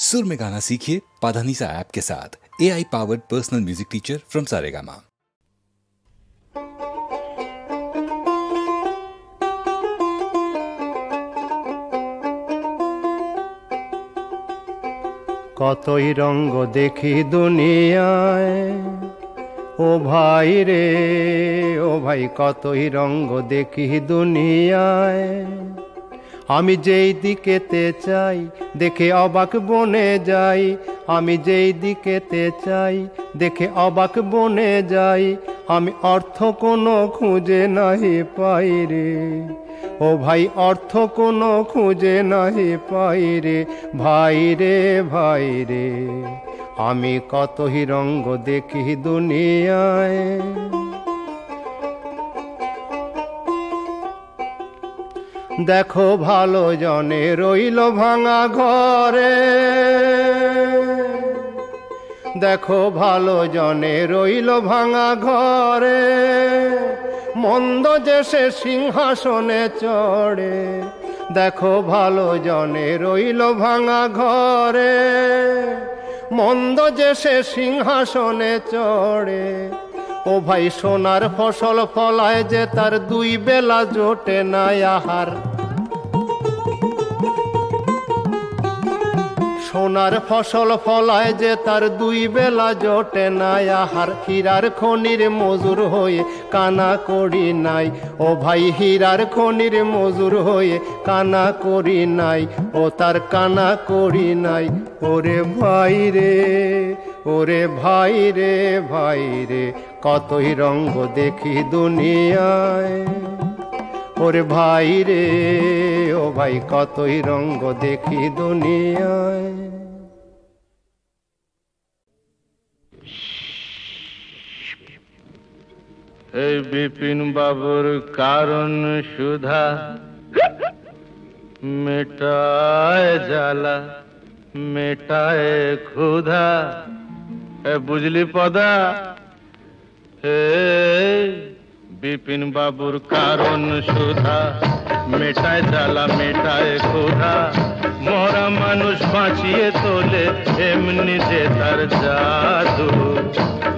सुर में गाना सीखिए पाधानीसा ऐप के साथ। AI powered personal music teacher from Saregama. কতই রঙ্গ দেখি দুনিয়ায়, ও ভাই রে ও ভাই, কতই রঙ্গ দেখি দুনিয়ায়। আমি যেই দিকেতে চাই দেখে অবাক বনে যাই, আমি যেই দিকেতে চাই দেখে অবাক বনে যাই। আমি অর্থ কোনো খুঁজে নাহি পাই রে, ও ভাই অর্থ কোনো খুঁজে নাহি পাই রে, ভাই রে ভাই রে। আমি কতই রঙ্গ দেখি দুনিয়ায়। দেখো ভালো জনে রইল ভাঙা ঘরে, দেখো ভালো জনে রইল ভাঙা ঘরে। মন্দ যে সে সিংহাসনে চড়ে, দেখো ভালো জনে রইল ভাঙা ঘরে। মন্দ যে সে সিংহাসনে চড়ে, ও ভাই সোনার ফসল ফলায় যে তার দুই বেলা জোটে না আহার। সোনার ফসল ফলায় যে তার দুই বেলা জোটে না আহার। হীরার খনির মজুর হয়ে কানা করি নাই, ও ভাই হীরার খনির মজুর হয়ে কানা করি নাই, ও তার কানা করি নাই। ওরে ভাই রে ওরে ভাই রে ভাই রে, কতই রঙ্গ দেখি দুনিয়ায়। ওরে ভাই রে ও ভাই, কতই রঙ্গ দেখি দুনিয়ায়। এই বিপিন বাবুর কারণ সুধা, মেটায় জ্বালা মেটায় ক্ষুধা। বুঝলি পদা? হে বিপিন বাবুর কারণ সুধা, মেটায় জ্বালা মেটায় ক্ষুধা। মরা মানুষ বাঁচিয়ে তোলে এমনি যে তার জাদু।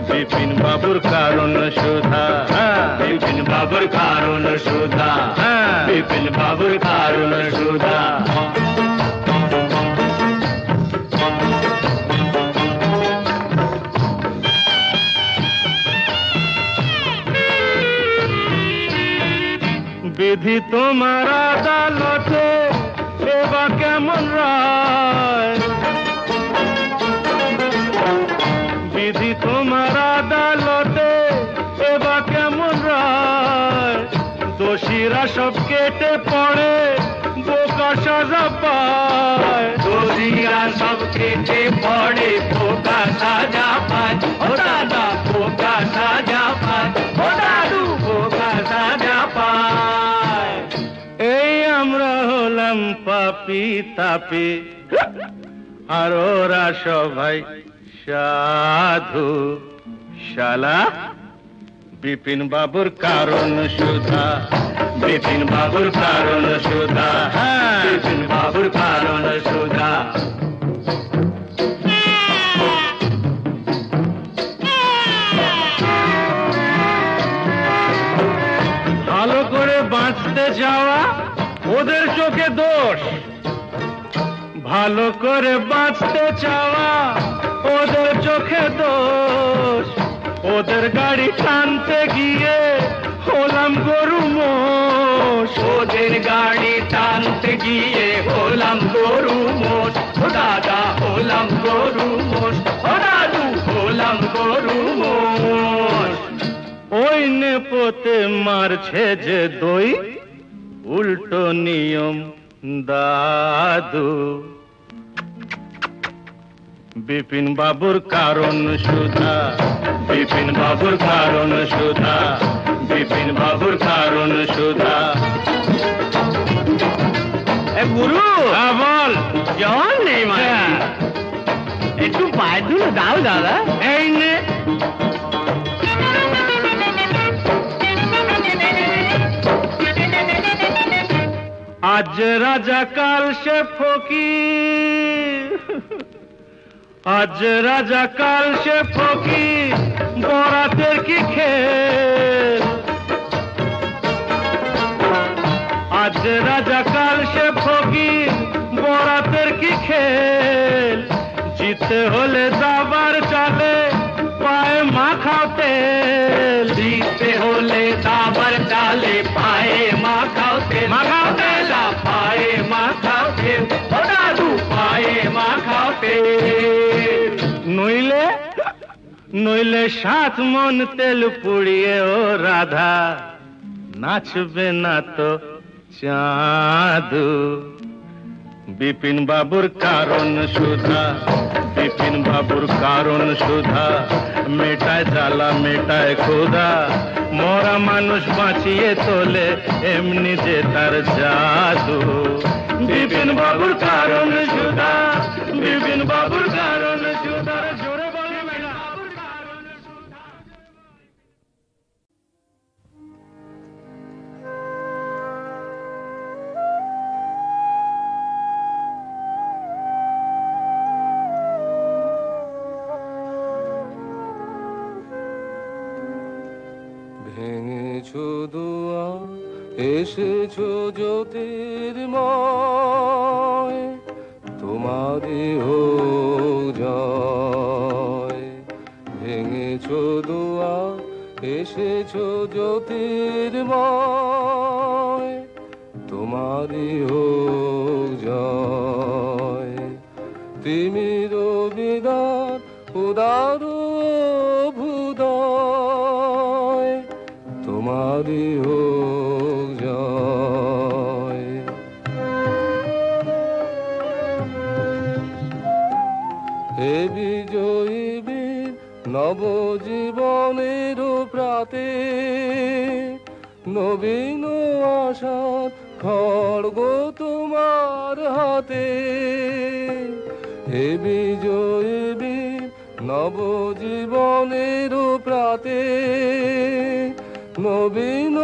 বিপিন বাবুর কারণ সুধা, বিপিন বাবুর কারণ সুধা, বিপিন বাবুর কারণ সুধা। বিধি তোমার আদালতে এবার কেমন রায়, বিধি তোমার আদালতে এবার কেমন রায়। দোষীরা সব কেটে পড়ে বোকা সাজা পায়, দোষীরা সব কেটে পড়ে বোকা সাজা পায়। ও দাদা বোকা সাজা পায়, ও দাদু বোকা সাজা পায়। এই আমরা হলাম পাপি তাপি, আর ওরা সবাই সাধু। শালা বিপিন বাবুর কারণ সুধা, বিপিন বাবুর কারণ সুধা, বিপিন বাবুর কারণ সুধা। ভালো করে বাঁচতে যাওয়া ওদের চোখে দোষ, ভালো করে বাঁচতে চাওয়া ওদের চোখে দোষ। ওদের গাড়ি টানতে গিয়ে হলাম গরু মোষ, ওদের গাড়ি টানতে গিয়ে হলাম গরু মোষ। ও দাদা হলাম গরু মোষ, ও দাদু হলাম গরু মোষ। ওই নেপোতে মারছে যে দই, উল্টো নিয়ম দাদু। বিপিন বাবুর কারণ সুধা, বিপিন বাবুর কারণ সুধা, বিপিন বাবুর কারণ সুধা। গুরু বল, জন নেই মানে একটু পায়ে ধুলো দাও দাদা। এই নে আজ রাজা কাল সে ফকির, আজ রাজা কাল সে ফকির, বরাতের কি খেল। আজ রাজা কাল সে ফকির, বরাতের কি খেল। জিতে হলে দাবার চালে, পায়ে মাখাও তেল। জিতে হলে দাবার চালে, পায়ে মাখাও তেল। মাখাও তেল, পায়ে মাখাও তেল। ও দাদু, পায়ে মাখাও তেল। নইলে নইলে 7 মন তেল পুড়িয়ে ও রাধা, নাচবে না তো চাঁদু। বিপিন বাবুর কারণ সুধা, বিপিন বাবুর কারণ সুধা, মেটায় জ্বালা মেটায় ক্ষুধা। মরা মানুষ বাঁচিয়ে তোলে, এমনি যে তার জাদু। বিপিন বাবুর কারণ সুধা, বিপিন বাবুর কারণ সুধা। জোরে বলে মেলা। ভেঙেছো দুয়ার, এসেছো জ্যোতির্ময়, তোমারই হোক জয়। ভেঙেছো দুয়ার, এসেছো জ্যোতির্ময়, তোমারই হোক জয়। তিমির বিদার উদার ভুদয়, তোমারই হোক জয়। হে বিজয়ী বীর, নবজীবনের প্রাতে, নবীন আশার খড়গ তোমার হাতে। হে বিজয়ী বীর, নবজীবনের প্রাতে, নবীন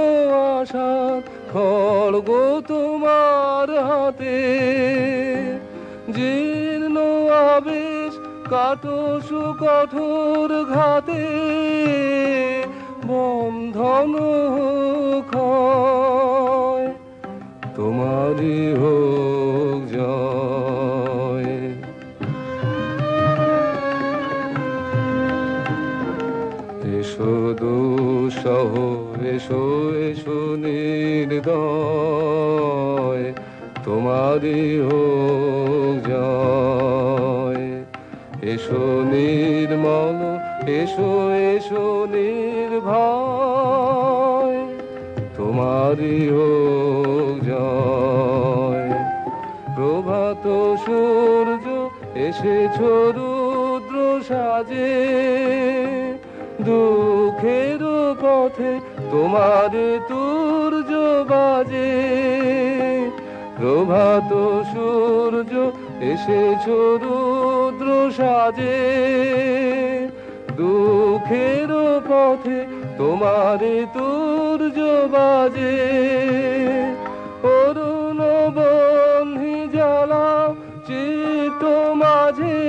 আশার খড়গ তোমার হাতে। জীর্ণ আবেশ কাটো সুকঠোর ঘাতে, বন্ধন ক্ষয়, তোমারই হোক জয়। এসো দুঃসহ, এসো এসো নির্দয়, তোমারই হোক জয়। এসো নির্মল, এসো এসো নির্ভয়, তোমারই হোক জয়। প্রভাত সূর্য এসেছো রুদ্র সাজে, দুঃখের পথে তোমার তুর্য বাজে। প্রভাত সূর্য এসেছো রুদ্র সাজে, দুঃখের পথে তোমার তুর্য বাজে। অরুণ বন্ধি জ্বালাও চিত্ত মাঝে,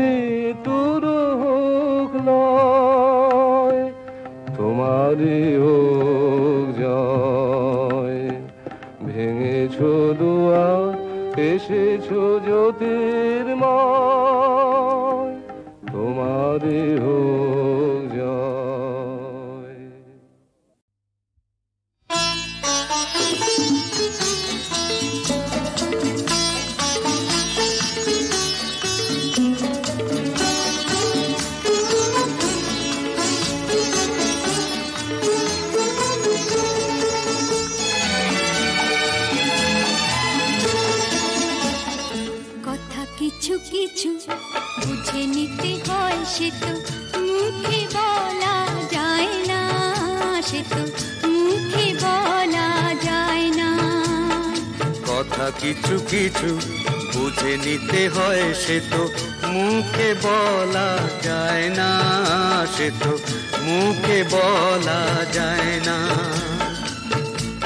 ঋতুর হোক লয়, তোমারই হোক জয়। ভেঙেছো দুয়ার, এসেছো জ্যোতির্ময়, তোমারই হোক জয়। কিছু কিছু বুঝে নিতে হয়, সে তো মুখে বলা যায় না, সে তো মুখে বলা যায় না। কথা কিছু কিছু বুঝে নিতে হয়, সে তো মুখে বলা যায় না, সে তো মুখে বলা যায় না।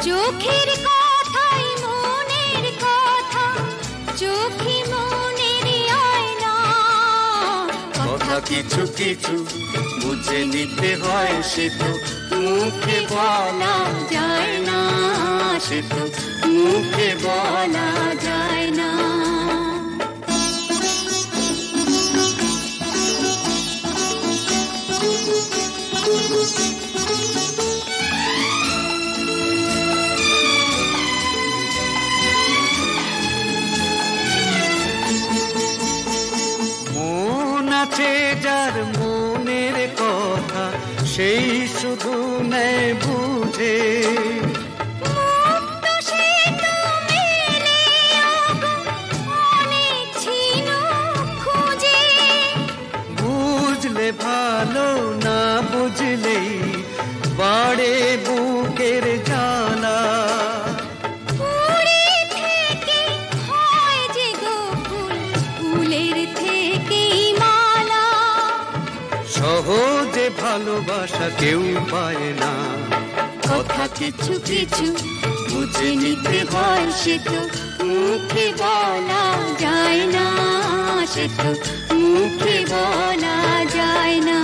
চোখের কথাই মনের কথা, চোখে মনের আয়না, কিছু কিছু বুঝে নিতে হয় সে তো মুখে বলা যায় না, সে তো মুখে বলা যায় না। মন আছে যার মনের কথা সেই শুধু নেয় বুঝে, বুঝলে ভালো না বুঝলেই বাড়ে বুকের জ্বালা। সহজে ভালোবাসা কেউ পায় না, কথা কিছু কিছু বুঝে নিতে হয় সে তো মুখে বলা যায় না, সে তো মুখে বলা যায় না।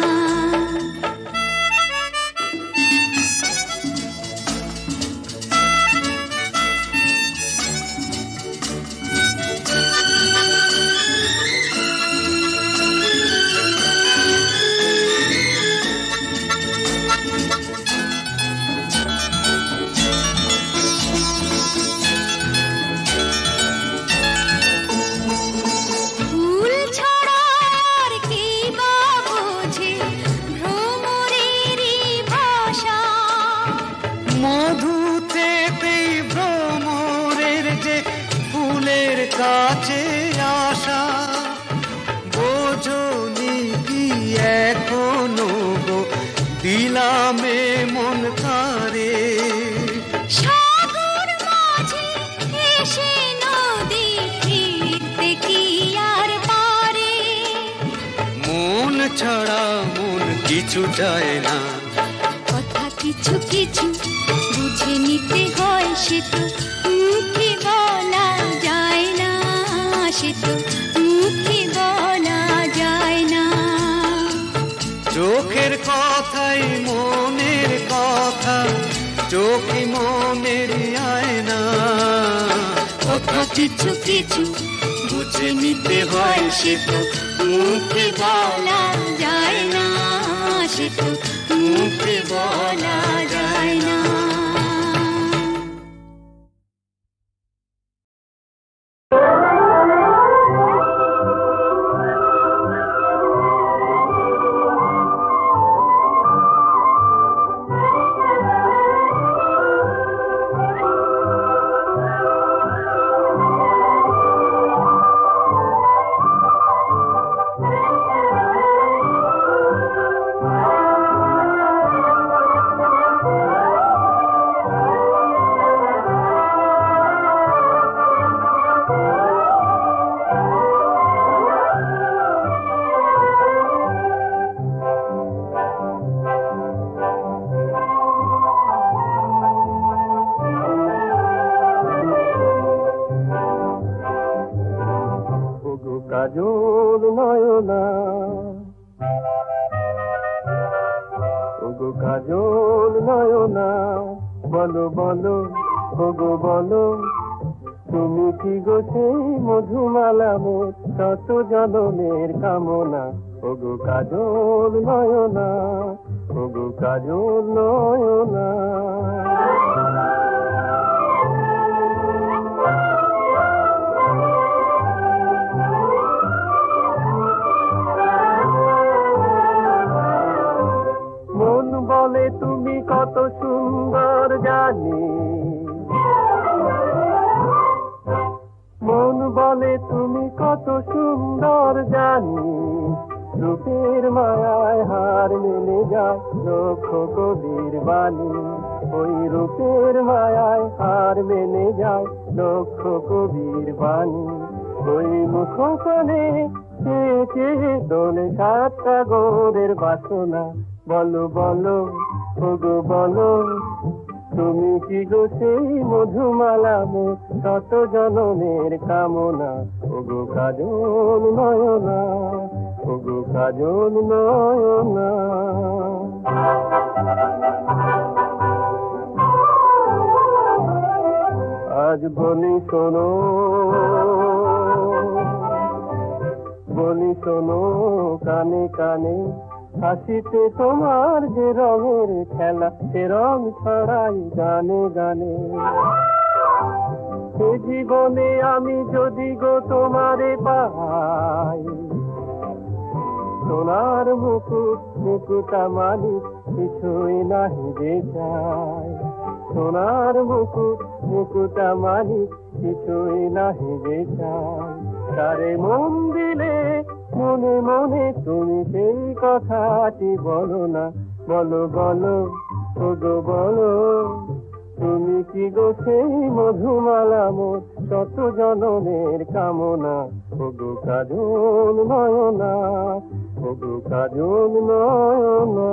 কাছে আসা বোঝনি কি এখনো গো দিলামে মন তারে, সাগর মাঝে এসে নদী ফিরতে কি আর পারে। মন ছাড়া মন কিছু চায় না, কথা কিছু কিছু বুঝে নিতে হয় সে তো মুখে বলা যায় না, সে তো মুখে বলা যায় না। চোখের কথাই মনের কথা, চোখে মনের আয়না, কথা কিছু কিছু বুঝে নিতে হয় সে তো মুখে বলা যায় না, সে তো মুখে বলা যায় না। কাজল নয়না, ওগো কাজল নয়না, বলো বলো ওগো বলো, তুমি কি গো সেই মধুমালা মোর শত জনমের কামনা। ওগো কাজল নয়না, ওগো কাজল নয়না। বলে তুমি কত সুন্দর জানি, মন বলে তুমি কত সুন্দর জানি, রূপের মায়ায় হার মেনে যায় লক্ষ কবির বাণী। ওই রূপের মায়ায় হার মেনে যায় লক্ষ কবির বাণী। ওই মুখখানে চেয়ে চেয়ে দোলে সাত সাগরের বাসনা। বলো বলো ওগো বলো, তুমি কি গো সেই মধুমালা মোর শত জনমের কামনা। ওগো কাজল নয়না, ওগো কাজল নয়না। আজ বলি শোনো, বলি শোনো কানে কানে, হাসিতে তোমার যে রঙের খেলা, সে রং ছড়াই গানে গানে। সে জীবনে আমি যদি গো তোমারে পাই, সোনার মুকুট মুকুটা মালিক কিছুই নাহি যে চাই। সোনার মুকুট মুকুটা মালিক কিছুই নাহি যে চাই। তারে মন দিলে মনে মনে তুমি সেই কথাটি বলো না, বলো বলো ওগো বলো, তুমি কি গো সেই মধুমালা মোর শত জনমের কামনা। ওগো কাজল নয়না, ওগো কাজল নয়না।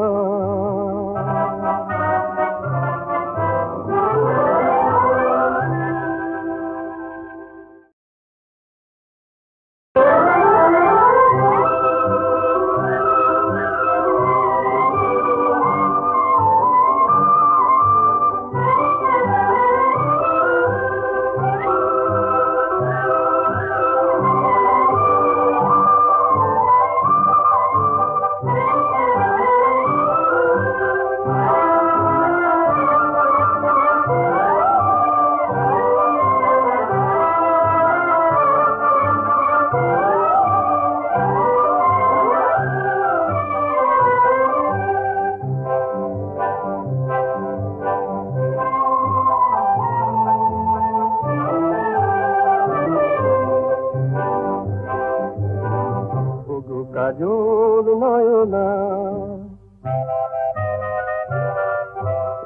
কাজল নয়না,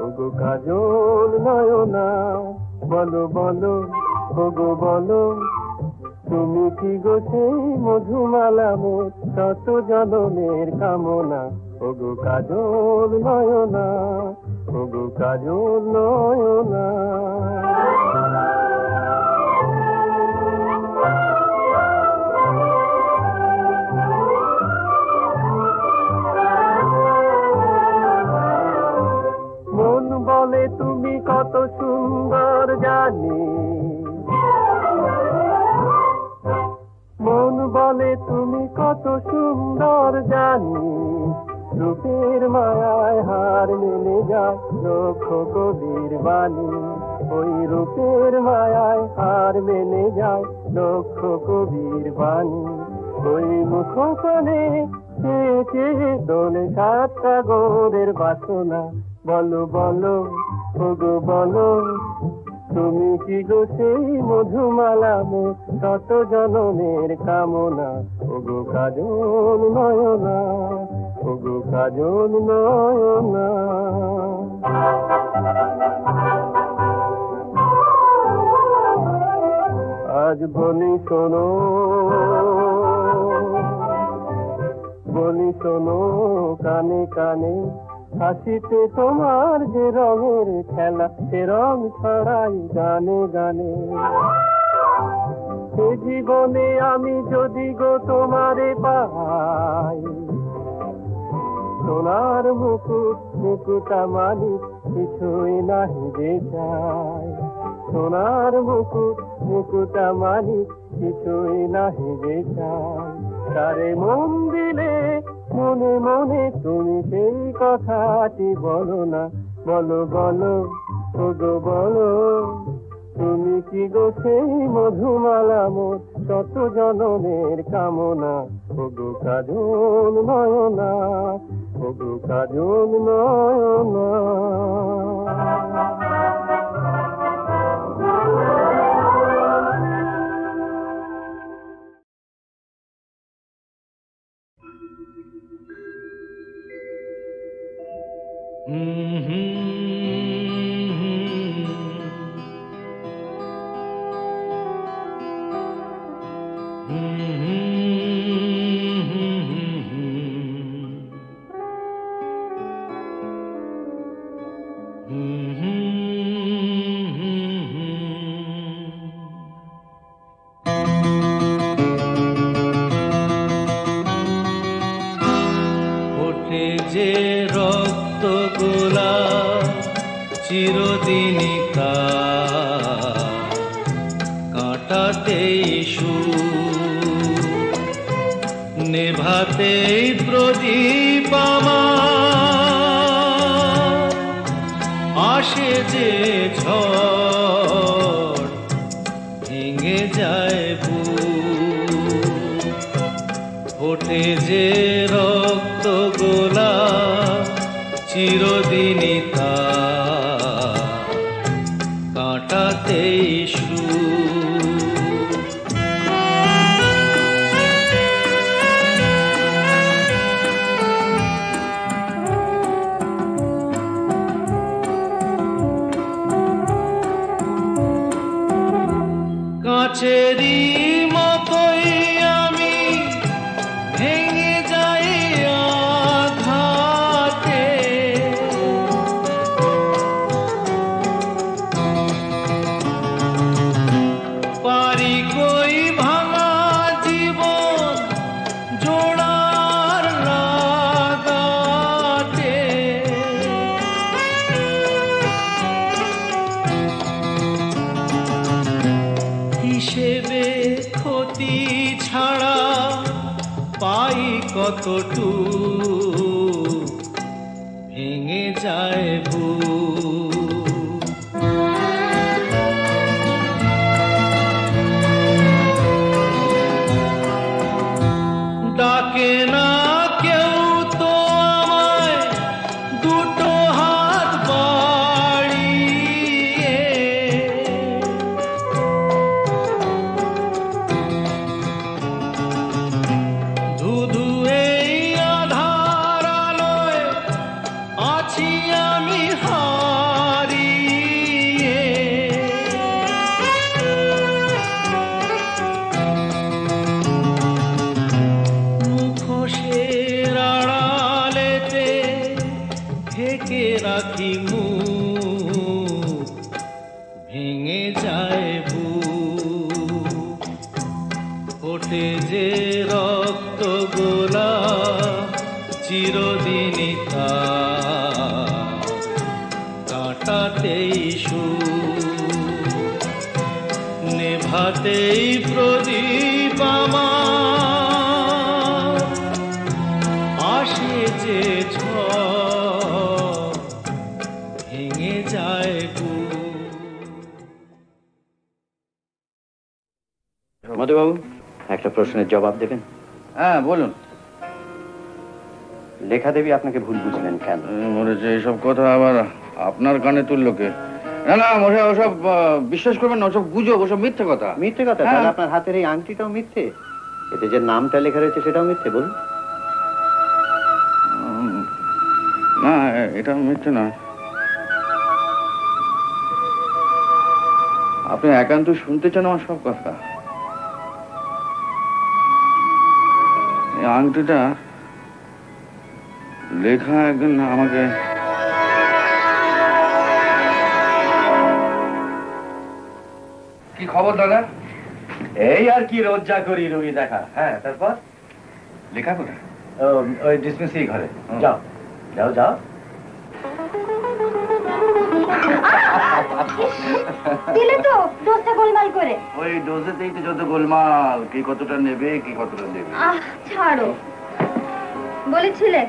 ওগো কাজল নয়না, বলো বলো ওগো বলো, তুমি কি গো সেই মধুমালা মোর শত জনমের কামনা। ওগো কাজল নয়না, ওগো কাজল নয়না। বলে তুমি কত সুন্দর জানি, মন বলে তুমি কত সুন্দর জানি, রূপের মায়ায় হার মেনে যায় লক্ষ কবির বাণী। ওই রূপের মায়ায় হার মেনে যায় লক্ষ কবির বাণী। ওই মুখখানে চেয়ে চেয়ে দোলে সাত সাগরের বাসনা। বলো বলো ওগো বলো, তুমি কি গো সেই মধুমালা মোর শত জনমের কামনা। ওগো কাজল নয়না, ওগো কাজল নয়না। আজ বলি শোনো, বলি শোনো কানে কানে, হাসিতে তোমার যে রঙের খেলা, সে রং ছড়াই গানে গানে। সে জীবনে আমি যদি গো তোমারে পাই, সোনার মুকুট মুকুটা মালিক কিছুই নাহি যে চাই। সোনার মুকুট মুকুটা মালিক কিছুই নাহি যে চাই। তারে মন দিলে মনে মনে তুমি সেই কথাটি বলো না, বলো বলো ওগো বলো, তুমি কি গো সেই মধুমালা মোর শত জনমের কামনা। ওগো কাজল নয়না, ওগো কাজল নয়না। চিরদিনই তা কাটাতেই নেভাতেই প্রদীপ আমার আসে যে ঝড় ভেঙে যায় ফোটে যে রক্ত গোলা চিরদিনই তা কাটাতেই কাছেরই মতোই আমি ভেঙে যাই আঘাতে পারি কই ভাঙা জীবন জোড়ার লাগাতে হিসেবে ক্ষতি ছাড়া পাই কতটু ভেঙে যায় ডাকে না কেউ তো আমায় দুটো হাত বাড়িয়ে ধুধু এই আধার আলোয় আছি আমি হারিয়ে মুখোশের আড়ালেতে ঢেকে রাখি মুখ ভেঙে যায় ফোটে যে রক্ত গোলা চিরদিনই তা কাটাতেই নেভাতেই প্রদীপ আমার আসে যে ঝড় ভেঙে যায় মধুবাবু, একটা প্রশ্নের জবাব দেবেন? হ্যাঁ বলুন। লেখা দেবী আপনাকে ভুল বুঝলেন কেন? মনে হচ্ছে এইসব কথা আবার আপনার কানে তুললো কে? না না মশাই, ওসব বিশ্বাস করবেন না, ওসব গুজব, ওসব মিথ্যে কথা। মিথ্যে কথা? তাহলে আপনার হাতের এই আংটিটাও মিথ্যে, এতে যে নামটা লেখা রয়েছে সেটাও মিথ্যে। বলুন। না এটা মিথ্যে না। আপনি একান্ত শুনতে চান আমার সব কথা। এই আংটিটা লেখা একদিন আমাকে কি খবর দাদা? এই আর কি, রোজ যা করি রোগী দেখা। হ্যাঁ, তারপর লেখা কোথায়? ওই ডিসমিসিং ঘরে। যাও যাও যাও। দিলে তো ডোজটা গোলমাল করে। ওই ডোজেতেই তো যত গোলমাল, কি কতটা নেবে কি কতটা দেবে। ছাড়ো। বলেছিলে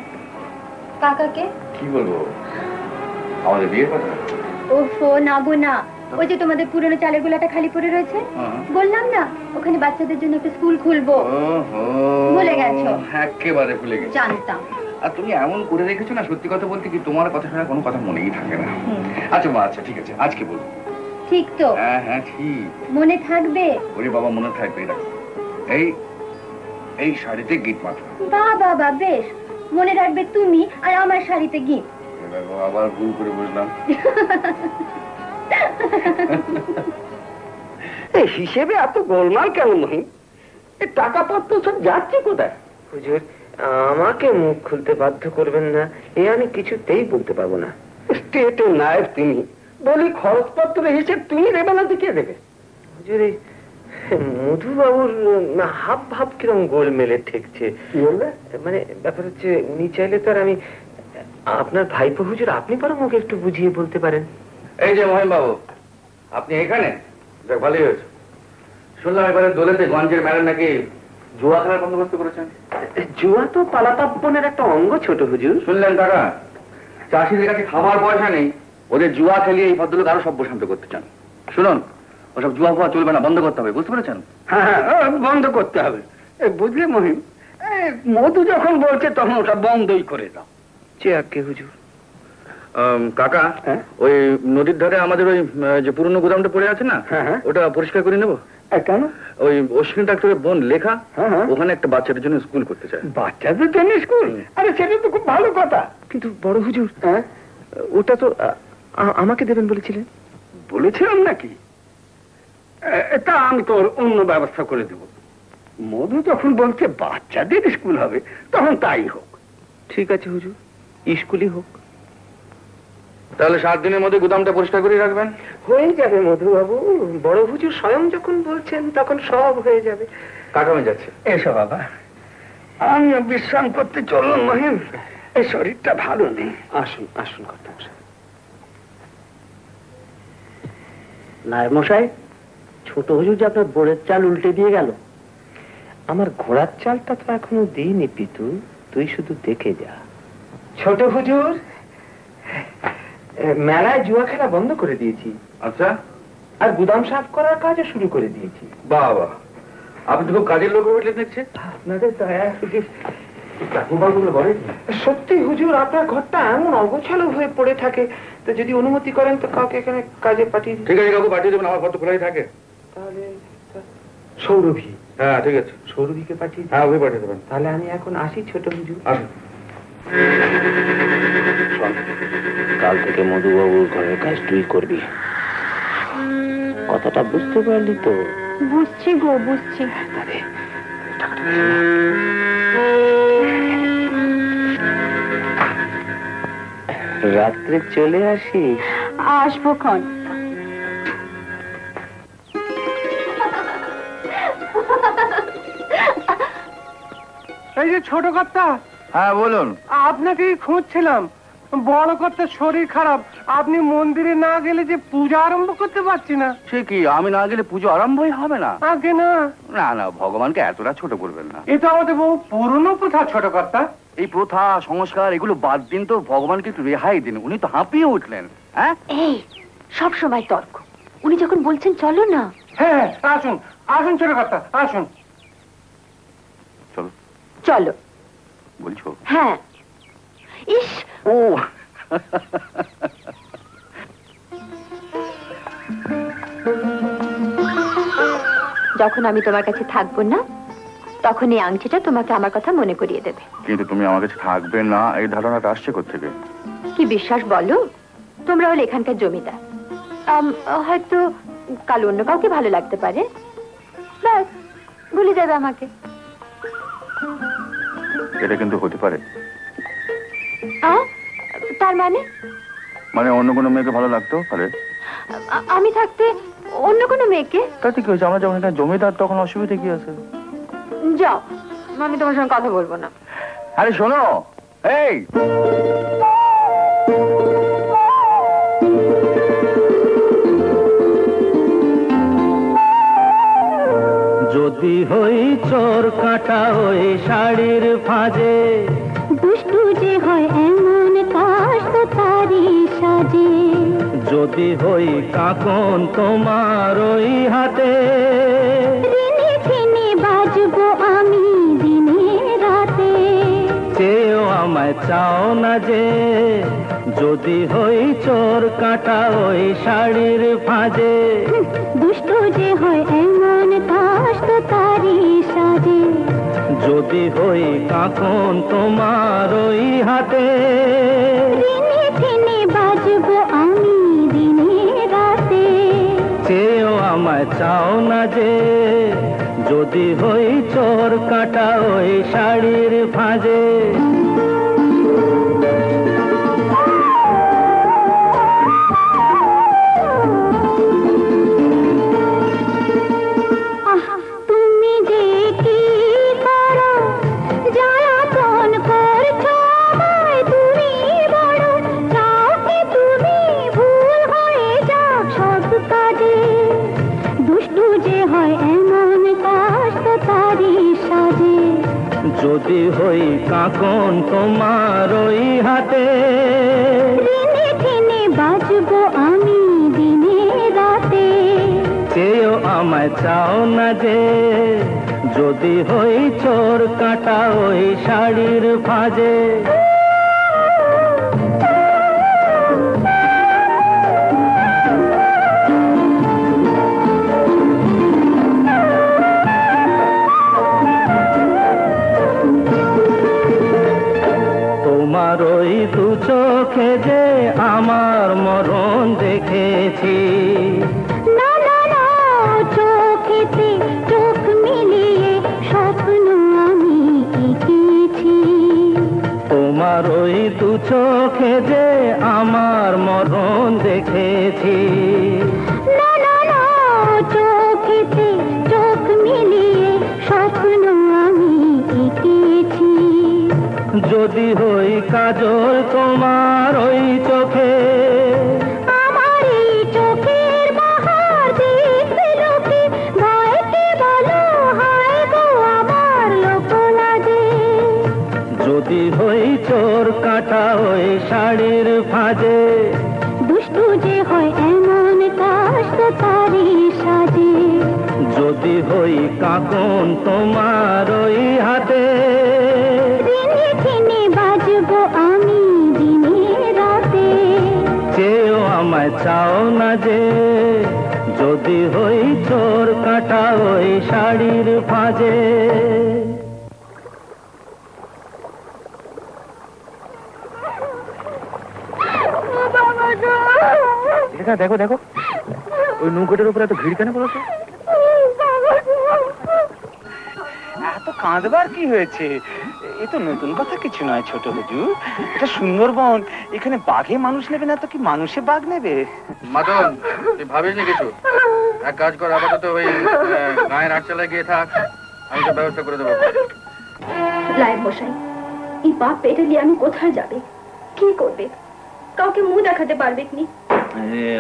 কাকাকে? কি বলবো, আমাদের বিয়ের কথা? ওফো, না গো না, ওই যে তোমাদের পুরনো চালের গোলাটা খালি পড়ে রয়েছে, বললাম না ওখানে বাচ্চাদের জন্য একটা স্কুল খুলবো। ভুলে গেছো? একেবারে ভুলে গেছি। জানতাম। আর তুমি এমন করে রেখেছো না, সত্যি কথা বলতে কি তোমার কথা শোনা কোনো কথা মনেই থাকে না। আচ্ছা মা, আচ্ছা ঠিক আছে, আজকে বলবো। ঠিক তো? হ্যাঁ হ্যাঁ ঠিক। মনে থাকবে? ওরে বাবা, মনে থাকবে। দেখো এই এই শাড়িতে গিট মাত্র। বাবা বেশ, মনে রাখবে তুমি আর আমার শাড়িতে গিট। দেখো আবার ভুল করে বুঝলাম। হিসেবে এত গোলমাল কেন মহিম? টাকা পত্র সব যাচ্ছে কোথায়? হুজুর, আমাকে মুখ খুলতে বাধ্য করবেন না, এ আমি কিছুতেই বলতে পারবো না। স্টেটের নায়ক তিনি, বলি খরচপত্র হিসেব তুমি দেবে না, কে দেবে? হুজুর, এই মধুবাবুর হাব ভাব কিরম গোল মেলে ঠেকছে। মানে ব্যাপার হচ্ছে, উনি চাইলে তো আর আমি আপনার ভাইপো হুজুর, আপনি বরং ওকে একটু বুঝিয়ে বলতে পারেন। এই যে মহিম বাবু, আপনি এখানে? দেখ ভালোই হয়েছে। শুনলাম এবারে দোলেতে গঞ্জের মেলার নাকি জুয়া খেলার বন্দোবস্ত করেছেন। জুয়া তো পালাতাপ্পনের একটা অঙ্গ ছোট হুজুর। শুনলেন কাকা, চাষিদের কাছে খাবার পয়সা নেই, ওদের জুয়া খেলিয়ে এই ভদ্রলোক আরো সভ্যশান্ত করতে চান। শুনুন, ওসব জুয়া ফুয়া চলবে না, বন্ধ করতে হবে, বুঝতে পেরেছেন? হ্যাঁ, বন্ধ করতে হবে। বুঝলে মহিম, মধু যখন বলছে তখন ওটা বন্ধই করে দাও। চেয়ারকে হুজুর। কাকা, ওই নদীর ধারে আমাদের ওই যে পুরনো গোদামটা পড়ে আছে না, ওটা পরিষ্কার করে নেবো। কেন? ওই অশ্বিনী ডাক্তারের বোন লেখা ওখানে একটা বাচ্চাদের জন্য স্কুল করতে চায়। বাচ্চাদের জন্য স্কুল? আরে সেটা তো খুব ভালো কথা। কিন্তু বড় হুজুর, ওটা তো আমাকে দেবেন বলেছিলেন। বলেছিলাম নাকি? তা আমি তোর অন্য ব্যবস্থা করে দেব। মধু যখন বলছে বাচ্চাদের স্কুল হবে, তখন তাই হোক। ঠিক আছে হুজুর, স্কুলই হোক। তাহলে 7 দিনের মধ্যে গুদামটা পরিষ্কার করে রাখবেন। হয়ে যাবে মধুবাবু, বড় হুজুর স্বয়ং যখন বলছেন তখন সব হয়ে যাবে। কাকামে যাচ্ছে। এসো বাবা, আমিও বিশ্রাম করতে চলুন মহিম, এই শরীরটা ভালো নেই। আসুন আসুন কথা। নায়েব মশাই, ছোট হুজুর যে আপনার বোরের চাল উল্টে দিয়ে গেল। আমার ঘোড়ার চালটা তো এখনো দিইনি পিতু, তুই শুধু দেখে যা। ছোট হুজুর, মেলায় জুয়া খেলা বন্ধ করে দিয়েছি। আচ্ছা। আর গুদাম সাফ করার কাজও শুরু করে দিয়েছি। বাবা, আপনি তো খুব কাজের লোক হয়ে দেখছি। আপনাদের দয়া সত্যি হুজুর, আপনার ঘরটা এমন অগোছালো হয়ে পড়ে থাকে, তো যদি অনুমতি করেন তো কাউকে এখানে কাজে পাঠিয়ে। ঠিক আছে, কাউকে পাঠিয়ে দেবেন, আমার ঘর তো খোলাই থাকে। তাহলে সৌরভী? হ্যাঁ ঠিক আছে, সৌরভীকে পাঠিয়ে। হ্যাঁ, ওকে পাঠিয়ে দেবেন। তাহলে আমি এখন আসি ছোট হুজুর। আসুন। কাল থেকে মধুবাবুর ঘরের কাজ তুই করবি, কথাটা বুঝতে পারলি তো? বুঝছি গো, বুঝছি। রাত্রে চলে আসি। আসবো ক্ষণ। এই যে ছোট কর্তা। হ্যাঁ বলুন। আপনাকে খুঁজছিলাম। বড় কর্তার শরীর খারাপ, আপনি মন্দিরে না গেলে যে পূজা আরম্ভ করতে পারছি না। সে কি, আমি না গেলে পুজো আরম্ভই হবে না? আগে না। না না, ভগবানকে এতটা ছোট করবেন না। এটা আমাদের বহু পুরনো প্রথা ছোট কর্তা। এই প্রথা সংস্কার এগুলো বাদ দিন তো, ভগবানকে একটু রেহাই দিন। উনি তো হাঁপিয়ে উঠলেন। হ্যাঁ, এই সব সময় তর্ক। উনি যখন বলছেন চলো না। হ্যাঁ, আসুন আসুন ছোট কর্তা, আসুন। চলো চলো বলছো? হ্যাঁ। ইস, ও যখন আমি তোমার কাছে থাকবো না, তখন এই আংটিটা তোমাকে আমার কথা মনে করিয়ে দেবে। কিন্তু তুমি আমার কাছে থাকবে না, এই ধারণাটা আসছে কোত্থেকে? কি বিশ্বাস বলো? তোমরা হলে এখানকার জমিদার, হয়তো কাল অন্য কাউকে ভালো লাগতে পারে, ব্যাস ভুলে যাবে আমাকে। এটা কিন্তু হতে পারে। তার মানে? মানে অন্য কোনো মেয়েকে ভালো লাগতেও পারে। আমি থাকতে অন্য কোনো মেয়েকে? তাতে কি হয়েছে, আমরা যখন এখানে জমিদার তখন অসুবিধা কি আছে? যাও, আমি তোমার সঙ্গে কথা বলবো না। আরে শোনো, এই যদি হই চোর কাটা ওই শাড়ির ফাঁজে, দুষ্টু যে হয় এমন কাশ তো তারি সাজে। যদি হই কাকন তোমার ওই হাতে, ঋণে ছিনে বাজবো আমি দিনে রাতে। চেয়েও আমায় চাও না যে, যদি হই চোর কাটা ওই শাড়ির ফাঁজে। দুষ্টু যে হয় এমন কাশ তো তারি সাজে। যদি হই কাকন তোমার ওই হাতে, ঋণে ছিনে বাজবো আমি দিনে রাতে। চেয়েও আমায় চাও না যে, যদি হই চোর কাটা ওই শাড়ির ফাঁজে। তুমি যে কি করো, জ্বালাতন করছো আমায়, তুমি বড় চাও কি তুমি ভুল হয়ে সাজে। যদি হই কাকন তোমার ওই হাতে, ঋণে টিনে বাজবো আমি দিনে রাতে। চেয়েও আমায় চাও না যে, যদি হই চোর কাটা ওই শাড়ির ফাজে। তোমার ওই দু চোখে যে আমার মরণ দেখেছি। না না না, চোখেতে চোখ মিলিয়ে স্বপ্ন আমি এঁকেছি। তোমার ওই দু চোখে যে আমার মরণ দেখেছি। না না না, চোখেতে চোখ মিলিয়ে স্বপ্ন আমি এঁকেছি। যদি হই কাজল তোমার ওই চোখে, আমার এই চোখের বাহার দেখবে লোকে, ভয়কে বলো হায় গো আমার লোক লাজে। যদি হই চোর কাটা ওই শাড়ির ফাজে। দুষ্টু যে হয় এমন কাজ তো তারই সাজে। যদি হই কাকন তোমার ওই হাতে, ঋণে টিনে বাজবো আমি দিনে রাতে। চেয়েও আমায় চাও না যে, যদি হই চোর কাটা ওই শাড়ির ফাজে। দেখো দেখো, ওই নৌকোটার উপরে এত ভিড় কেন বলো তো? এত কাঁদবার কি হয়েছে? এ তো নতুন কথা কিছু নয় ছোট হুজুর, এটা সুন্দরবন, এখানে বাঘে মানুষ নেবে না তো কি মানুষে বাঘ নেবে? মাদন, তুই ভাবিস নি কিছু? এক কাজ কর, আপাতত ওই গায়ের আটচালায় গিয়ে থাক, আমি তো ব্যবস্থা করে দেবো। লায়ের মশাই, এই বাপ পেটে নিয়ে আমি কোথায় যাবে, কি করবে? কাউকে মুখ দেখাতে পারবে কি?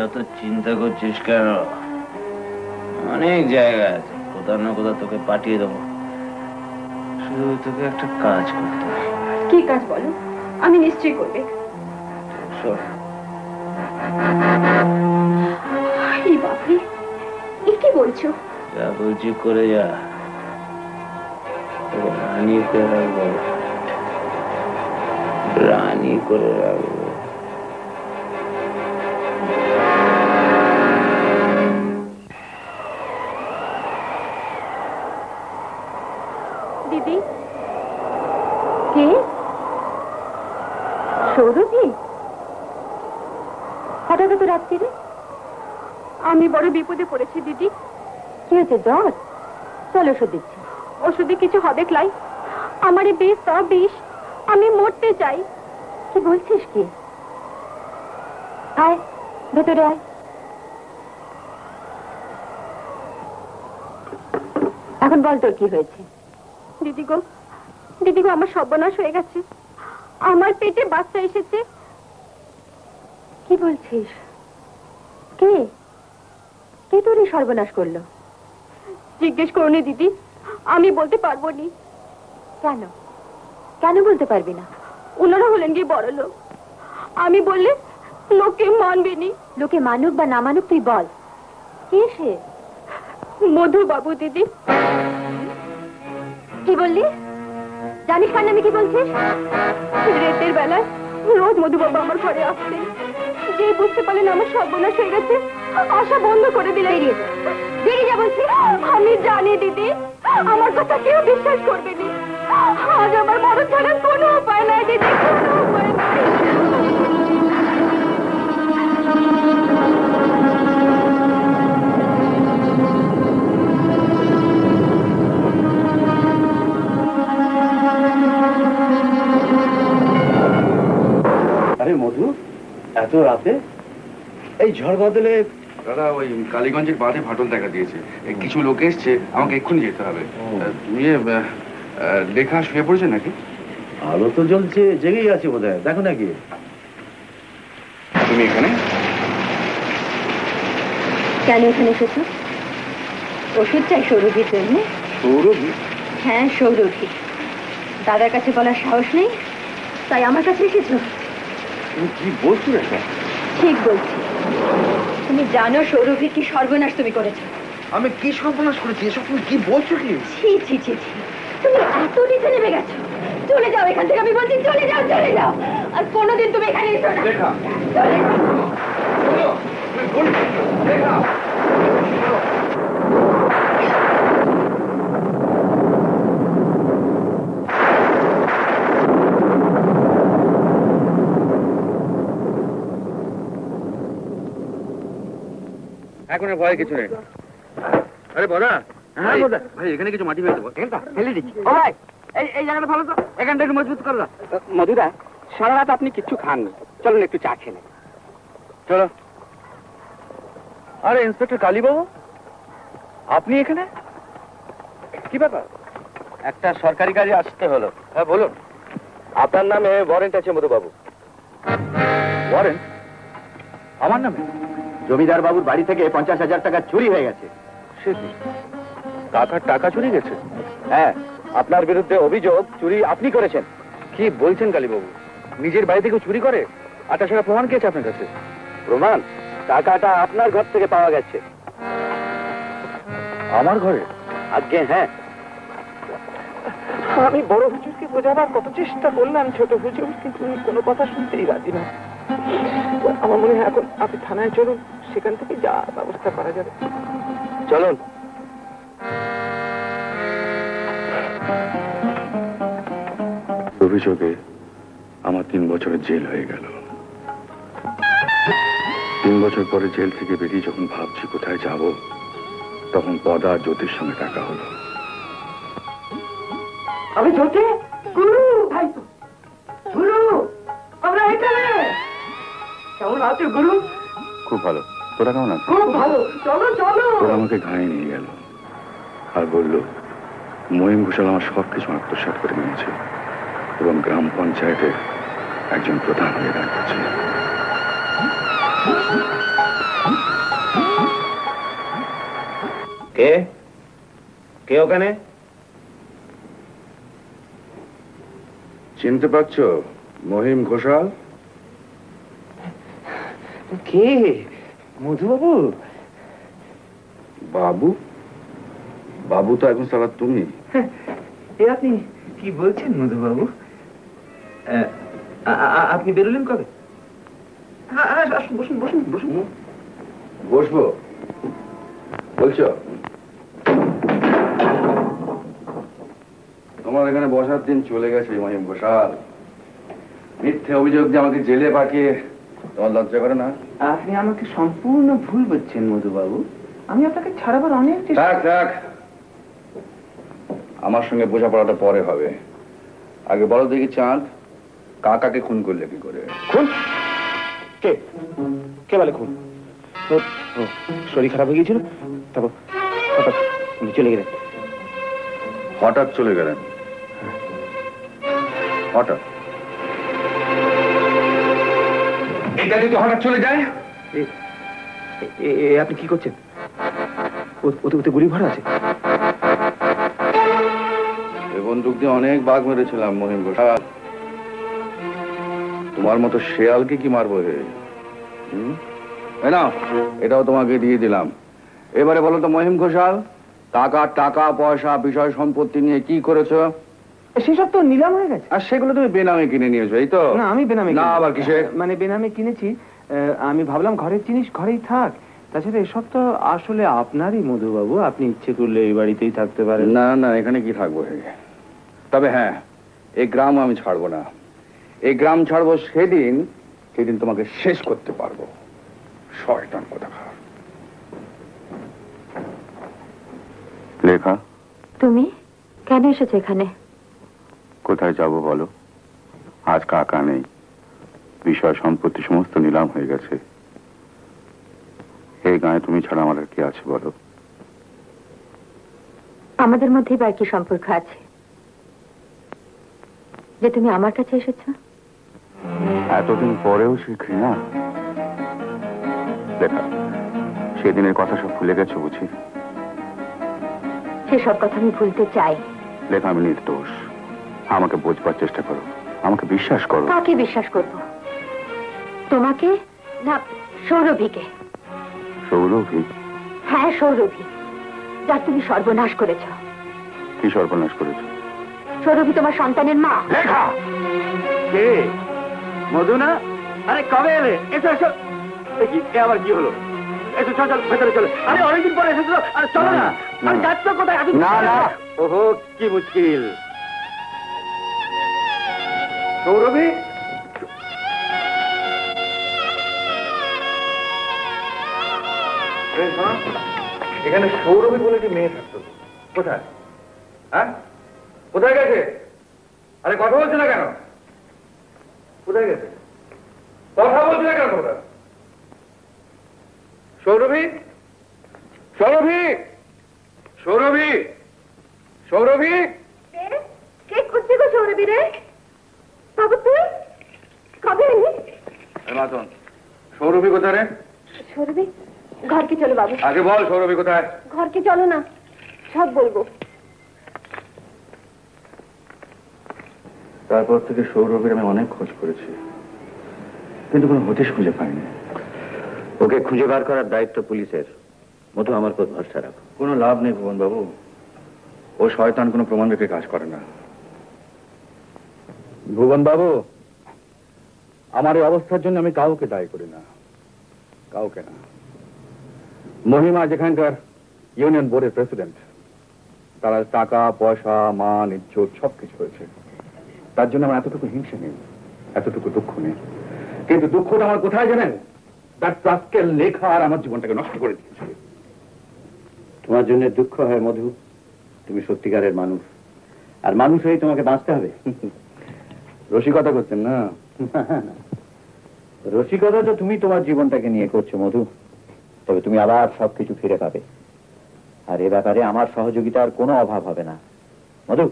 অত চিন্তা করছিস কেন? অনেক জায়গা আছে, কোথাও না কোথাও তোকে পাঠিয়ে দেবো। শুধু তোকে একটা কাজ করতে হবে। কি কাজ বলো? আমি নিশ্চয়ই করবে। এই বাপরে, এ কি বলছো? যা বলছি করে যা, রানী করে রাখবো, রানী করে রাখবো। দিদি কে? সৌরভী? হঠাৎ তো রাত্রিরে? আমি বড় বিপদে পড়েছি দিদি। কি হয়েছে? জ্বর? চল ওষুধ দিচ্ছি। ওষুধে কিছু হবে ক্লাই? আমার এই বেশ সব বিষ, আমি মরতে চাই। কি বলছিস কি? আয় ভেতরে আয়। এখন বল তোর কি হয়েছে? দিদি গো, দিদি গো, আমার সর্বনাশ হয়ে গেছে। আমার পেটে বাচ্চা এসেছে। কি বলছিস? কে কে তোর এই সর্বনাশ করলো? জিজ্ঞেস করনি দিদি, আমি বলতে পারবো নি। কেন কেন বলতে পারবি না? ওনারা হলেন গিয়ে বড় লোক, আমি বললে লোকে মানবে নি। লোকে মানুক বা না মানুক তুই বল। কে সে? মধু বাবু দিদি। কি বললি? জানিস কার নামে কি বলছিস? রাতের বেলায় রোজ মধুবাবু আমার ঘরে আসতেন। যে বুঝতে পারলেন আমার সর্বনাশ হয়ে গেছে, আশা বন্ধ করে দিলেন। বেরিয়ে যা বলছি। আমি জানি দিদি, আমার কথা কেউ বিশ্বাস করবে না। আজ আমার বড় ছাড়ার কোনো উপায় নাই দিদি, কোনো উপায় নাই। আরে মধু, এত রাতে এই ঝড় বাদলে? দাদা, ওই কালীগঞ্জের বাঁধে ফাটল দেখা দিয়েছে, কিছু লোক এসছে, আমাকে এক্ষুনি যেতে হবে। তুমি লেখা শুয়ে পড়েছে নাকি? আলো তো জ্বলছে, জেগেই আছে বোধহয়, দেখো নাকি? তুমি এখানে কেন এখানে এসেছো? ওষুধ চাই সৌরভীর জন্য। সৌরভী? হ্যাঁ সৌরভী, দাদার কাছে বলার সাহস নেই তাই আমার কাছে এসেছো? তুমি কি বলছো রেখা? ঠিক বলছি। তুমি জানো সৌরভী কি সর্বনাশ তুমি করেছো? আমি কি সর্বনাশ করেছি? এসব তুমি কি বলছো কি? ছি ছি ছি ছি, তুমি এত নিচে নেমে গেছো। চলে যাও এখান থেকে, আমি বলছি চলে যাও, চলে যাও। আর কোনোদিন তুমি এখানে এসো না। রেখা, চলে যাও। রেখা, এখন আর ভয়ের কিছু নেই। আরে বড়া, হ্যাঁ বড়া ভাই, এখানে কিছু মাটি হয়ে দেবো, ফেলে দিচ্ছি। ও ভাই, এই জায়গাটা ভালো তো, এখানটা একটু মজবুত করো। মধুদা, সারা রাত আপনি কিচ্ছু খাননি, চলুন একটু চা খেয়ে নেন। চলো। আরে ইন্সপেক্টর কালীবাবু, আপনি এখানে? কি ব্যাপার? একটা সরকারি কাজে আসতে হলো। হ্যাঁ বলুন। আপনার নামে ওয়ারেন্ট আছে মধুবাবু। ওয়ারেন্ট? আমার নামে? জমিদার বাবুর বাড়ি থেকে 50,000 টাকা চুরি হয়ে গেছে। সে কি, কাকার টাকা চুরি গেছে? হ্যাঁ, আপনার বিরুদ্ধে অভিযোগ চুরি আপনি করেছেন। কি বলছেন কালীবাবু? নিজের বাড়ি থেকে চুরি করে? আর তাছাড়া প্রমাণ কি আছে আপনার কাছে? প্রমাণ? টাকাটা আপনার ঘর থেকে পাওয়া গেছে। আমার ঘরে? আজ্ঞে হ্যাঁ। আমি বড় হুজুরকে বোঝাবার কত চেষ্টা করলাম ছোট হুজুর, কিন্তু উনি কোনো কথা শুনতেই রাজি না। আমার মনে হয় এখন আপনি থানায় চলুন, সেখান থেকে যা ব্যবস্থা করা যাবে। চলুন। অভিযোগে আমার 3 বছরের জেল হয়ে গেল। 3 বছর পরে জেল থেকে বেরিয়ে যখন ভাবছি কোথায় যাব, তখন পদা আর জ্যোতির সঙ্গে দেখা হলো। আমি জ্যোতি, গুরু ভাই তো, গুরু আমরা এখানে। কেমন আছো গুরু? খুব ভালো, তোরা কেমন আছিস? খুব ভালো, চলো চলো। তোরা আমাকে ঘায়ে নিয়ে গেল আর বলল মহিম ঘোষাল আমার সবকিছু আত্মসাৎ করে নিয়েছে এবং গ্রাম পঞ্চায়েতের একজন প্রধান হয়ে দাঁড়িয়েছে। কে কে ওখানে? চিনতে পারছো মহিম ঘোষাল? কে? মধুবাবু? বাবু? বাবু তো এখন সারা তুমি। এ আপনি কি বলছেন মধুবাবু? আপনি বেরোলেন কবে? আসুন, বসুন বসুন বসুন। বসবো বলছো? তোমার এখানে বসার দিন চলে গেছে মহিম ঘোষাল। মিথ্যে অভিযোগ দিয়ে আমাকে জেলে পাঠিয়ে তোমার লজ্জা করে না? আপনি আমাকে সম্পূর্ণ ভুল বলছেন মধুবাবু। আমি আপনাকে ছাড়াবার অনেক থাক, আমার সঙ্গে বোঝাপড়াটা পরে হবে। আগে বলো দেখি চাঁদ, কাকাকে খুন করলে কি করে? খুন? কে কে বলে খুন? শরীর খারাপ হয়ে গিয়েছিল, তারপর হঠাৎ উনি চলে গেলেন। হঠাৎ চলে গেলেন? হঠাৎ? এটা যদি হঠাৎ চলে যায়? আপনি কি করছেন? ওতে গুলি ভরা আছে। এই বন্দুক দিয়ে অনেক বাঘ মেরেছিলাম মহিম ঘোষাল। তোমার মতো শেয়ালকে কি মারবো রে? না, এটাও তোমাকে দিয়ে দিলাম। এবারে বলো তো মহিম ঘোষাল, টাকা পয়সা বিষয় সম্পত্তি নিয়ে কি করেছো? সেসব তো নিলাম হয়ে গেছে। আর সেগুলো তুমি বেনামে কিনে নিয়েছো, এই তো? না, আমি বেনামে না, আবার কিসে? মানে বেনামে কিনেছি। আমি ভাবলাম ঘরের জিনিস ঘরেই থাক। তাছাড়া এসব তো আসলে আপনারই মধুবাবু, আপনি ইচ্ছে করলে এই বাড়িতেই থাকতে পারেন। না, এখানে কি থাকবো? তবে হ্যাঁ, এই গ্রাম আমি ছাড়বো না। এই গ্রাম ছাড়বো সেদিন তোমাকে শেষ করতে পারবো। শয়তান কোথাকার। লেখা, তুমি কেন এসেছো এখানে? কোথায় যাব বলো? আজ কাকা নেই, বিষয় সম্পত্তি সমস্ত নিলাম হয়ে গেছে। এই গায়ে তুমি ছাড়া আমার আর কি আছে বলো? আমাদের মধ্যে বা কি সম্পর্ক আছে যে তুমি আমার কাছে এসেছো? এতদিন পরেও সে ঘৃণা? লেখা, সেদিনের কথা সব ভুলে গেছো বুঝি? সেসব কথা আমি ভুলতে চাই, লেখা আমি নির্দোষ। আমাকে বোঝবার চেষ্টা করো, আমাকে বিশ্বাস করো। কাকে বিশ্বাস করব? তোমাকে না সৌরভীকে? সৌরভী? হ্যাঁ সৌরভী, যার তুমি সর্বনাশ করেছ। কি সর্বনাশ করেছো? সৌরভী তোমার সন্তানের মা। লেখা কে? মধু না? আরে কবে এলে? এসো এসো। দেখি কে আবার কি হলো? এসো চল চল ভেতরে চলো। আরে অনেকদিন পরে এসেছো, আরে চলো না। আরে যাচ্ছ কোথায়? না না, ওহো কি মুশকিল। সৌরভী? এখানে সৌরভী বলে কি মেয়ে থাকতো? কোথায়? হ্যাঁ কোথায় গেছে? আরে কথা বলছে না কেন? কোথায় গেছে? কথা বলছে না কেন তোমরা? সৌরভী? সৌরভী? সৌরভী? সৌরভী? কে খুঁজছে গো সৌরভী রে? বাবু তুই কবে এলি? মাতন, সৌরভী কোথায় রে? সৌরভী ঘরকে চলো বাবু। আগে বল সৌরভী কোথায়? ঘরকে চলো না, সব বলবো। তারপর থেকে সৌরভীর আমি অনেক খোঁজ করেছি, কিন্তু কোনো হদিশ খুঁজে পাইনি। ওকে খুঁজে বার করার দায়িত্ব পুলিশের। মধু আমার উপর ভরসা রাখো। কোনো লাভ নেই ভুবন বাবু, ও শয়তান কোনো প্রমাণ রেখে কাজ করে না। ভুবন বাবু, আমার এই অবস্থার জন্য আমি কাউকে দায়ী করি না, কাউকে না। মহিমা যেখানকার ইউনিয়ন বোর্ডের প্রেসিডেন্ট, তারা টাকা পয়সা মান ইজ্জত সবকিছু হয়েছে, তার জন্য আমার এতটুকু হিংসা নেই, এতটুকু দুঃখ নেই। কিন্তু দুঃখটা আমার কোথায় জানেন? তার আজকের লেখা আর আমার জীবনটাকে নষ্ট করে দিয়েছে। তোমার জন্য দুঃখ হয় মধু, তুমি সত্যিকারের মানুষ, আর মানুষ হয়ে তোমাকে বাঁচতে হবে। রসিকতা করছেন না? রসিকতা তো তুমি তোমার জীবনটাকে নিয়ে করছো মধু, তবে তুমি আবার সবকিছু ফিরে পাবে, আর এ ব্যাপারে আমার সহযোগিতার কোনো অভাব হবে না। মধু,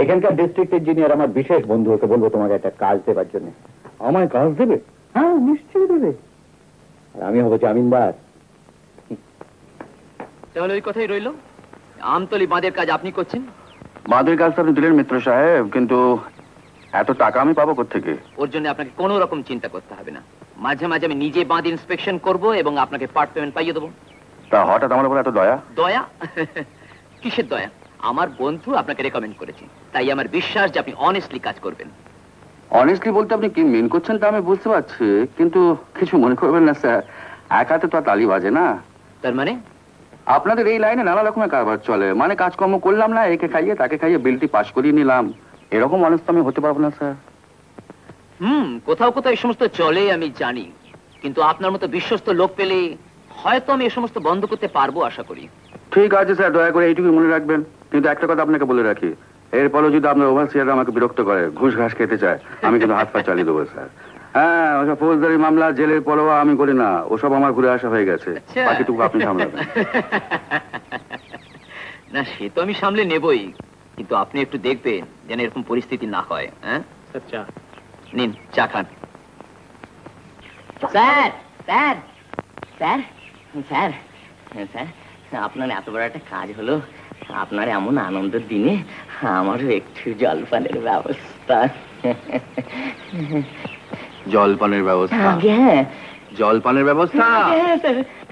এখানকার ডিস্ট্রিক্ট ইঞ্জিনিয়ার আমার বিশেষ বন্ধু, ওকে বলবো তোমাকে একটা কাজ দেবার জন্য। আমায় কাজ দেবে? হ্যাঁ নিশ্চয়ই দেবে, আর আমি হবো জামিনদার। তাহলে ওই কথাই রইল, আমতলি বাঁধের কাজ আপনি করছেন? বাঁধের কাজ তো আপনি দিলেন মিত্র সাহেব, কিন্তু এত টাকা আমি পাবো কোত্থেকে? ওর জন্য আপনাকে কোনো রকম চিন্তা করতে হবে না। মাঝে মাঝে আমি নিজে বাঁধ ইন্সপেকশন করব এবং আপনাকে পার্ট পেমেন্ট পাইয়ে দেবো। তা হঠাৎ আমার উপর এত দয়া? দয়া? কিসের দয়া? আমার বন্ধু আপনাকে রেকমেন্ড করেছে, তাই আমার বিশ্বাস যে আপনি অনেস্টলি কাজ করবেন। অনেস্টলি বলতে আপনি কি মেন করছেন তা আমি বুঝতে পারছি, কিন্তু কিছু মনে করবেন না স্যার, এক হাতে তো আর তালি বাজে না। তার মানে? আপনাদের এই লাইনে নানা রকমের কারবার চলে, মানে কাজকর্ম করলাম না, একে খাইয়ে তাকে খাইয়ে বিলটি পাস করিয়ে নিলাম, এরকম অনেস্ট আমি হতে পারবো না স্যার। কোথাও কোথাও এই সমস্ত চলে আমি জানি, কিন্তু আপনার মতো বিশ্বস্ত লোক পেলে হয়তো আমি এই সমস্ত বন্ধ করতে পারবো আশা করি। ঠিক আছে স্যার, দয়া করে এইটুকুই মনে রাখবেন। কিন্তু একটা কথা আপনাকে বলে রাখি, এরপরও যদি আপনার ওভারসিয়াররা আমাকে বিরক্ত করে, ঘুষ ঘাস খেতে চায়, আমি কিন্তু হাত পা চালিয়ে দেবো স্যার। হ্যাঁ, ওসব ফৌজদারি মামলা জেলের পরোয়া আমি করি না, ওসব আমার ঘুরে আসা হয়ে গেছে, বাকিটুকু আপনি সামলাবেন। না সে তো আমি সামলে নেবই, কিন্তু আপনি একটু দেখবেন যেন এরকম পরিস্থিতি না হয়। হ্যাঁ নিন চা খান। Sir sir sir sir sir, আপনার এত বড় একটা কাজ হলো, আপনার এমন আনন্দের দিনে আমারও একটু জলপানের ব্যবস্থা। জলপানের ব্যবস্থা? হ্যাঁ জলপানের ব্যবস্থা?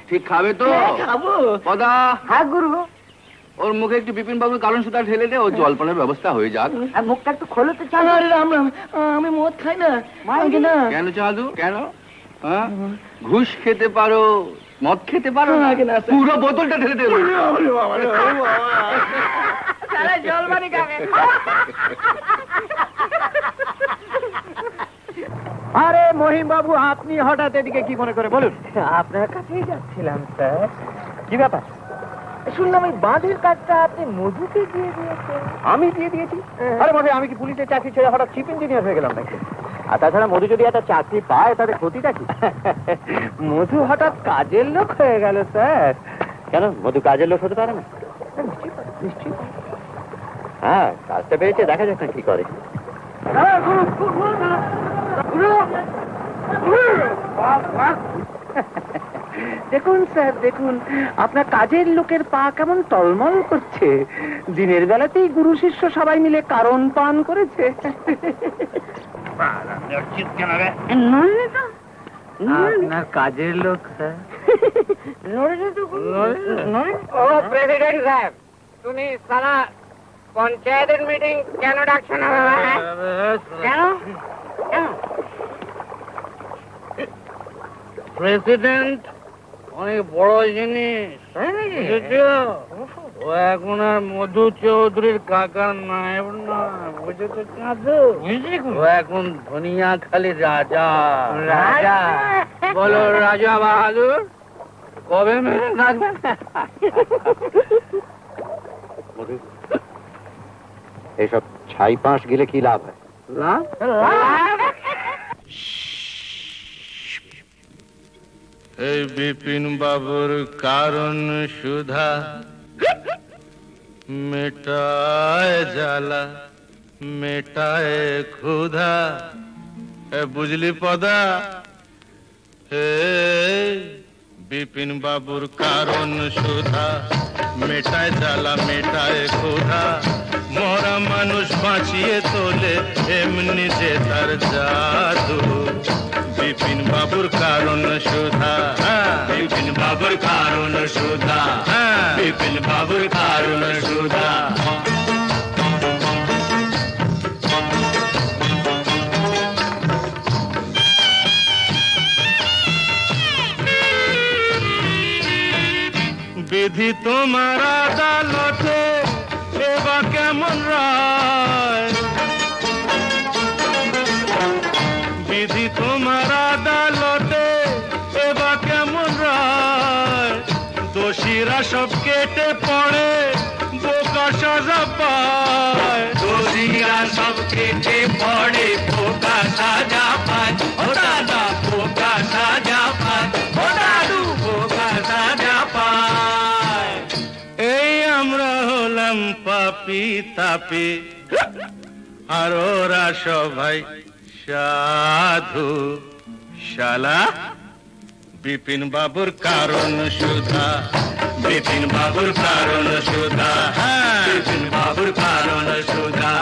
ঠিক খাবে তো? খাবো। পদা? হ্যাঁ গুরু। ওর মুখে একটু বিপিন বাবুর কারণ সুতা ঢেলে দে, ও জলপানের ব্যবস্থা হয়ে যাক। মুখটা একটু খোলো তো। রাম রাম, আমি মদ খাই না। কেন চাঁদু, কেন? ঘুষ খেতে পারো, মদ খেতে পারো না, পুরো বোতলটা ঢেলে দেবো। জলপানি খাবে। আরে মহিম বাবু, আপনি হঠাৎ এদিকে কি মনে করে বলুন? আপনার কাছেই যাচ্ছিলাম স্যার। কি ব্যাপার? শুনলাম ওই বাঁধের কাজটা আপনি মধুকে দিয়ে দিয়েছেন। আমি দিয়ে দিয়েছি? আরে মনে আমি কি পুলিশের চাকরি ছেড়ে হঠাৎ চিফ ইঞ্জিনিয়ার হয়ে গেলাম নাকি? আর তাছাড়া মধু যদি একটা চাকরি পায় তাদের ক্ষতিটা কি? মধু হঠাৎ কাজের লোক হয়ে গেল স্যার। কেন মধু কাজের লোক হতে পারে না? নিশ্চয়ই। হ্যাঁ, কাজটা পেয়েছে, দেখা যাক না কি করে। দেখুন স্যার, দেখুন আপনার কাজের লোকের পা কেমন টলমল করছে। দিনের বেলাতেই গুরু শিষ্য সবাই মিলে কারণ পান করেছে। আপনার কাজের লোক স্যার। ও প্রেসিডেন্ট সাহেব, তুমি সারা পঞ্চায়েতের মিটিং কেন ডাকছো না বাবা? কেন? প্রেসিডেন্ট অনেক বড় জিনিস, ও এখন আর মধু চৌধুরীর কাকার নায়েব না, বুঝেছো? ও এখন ধনিয়াখালি রাজা। রাজা বলো, রাজা বাহাদুর কবে মেরে থাকবেন? এইসব ছাই পাঁশ গেলে কি লাভ হয়? এই বিপিন বাবুর কারণ সুধা মেটায় জ্বালা মেটায় ক্ষুধা। বুঝলি পদা? হে বিপিন বাবুর কারণ সুধা মেটায় জ্বালা মেটায় ক্ষুধা। মরা মানুষ বাঁচিয়ে তোলে এমনি যে তার জাদু। বিপিন বাবুর কারণ সুধা, বিপিন বাবুর কারণ সুধা, বিপিন বাবুর কারণ সুধা। বিধি তোমার আদালতে এবার কেমন রায়? বিধি তোমার আদালতে এবার কেমন রায়? দোষীরা সব কেটে পড়ে বোকা সাজা পায়। দোষীরা সব কেটে পড়ে বোকা সাজা পায়। ও দাদা বোকা সাজা পায়, ও দাদু বোকা সাজা পায়। এই আমরা হলাম পাপি তাপি আর ওরা সবাই সাধু। শালা বিপিন বাবুর কারণ সুধা, বিপিন বাবুর কারণ সুধা, বিপিন বাবুর কারণ সুধা।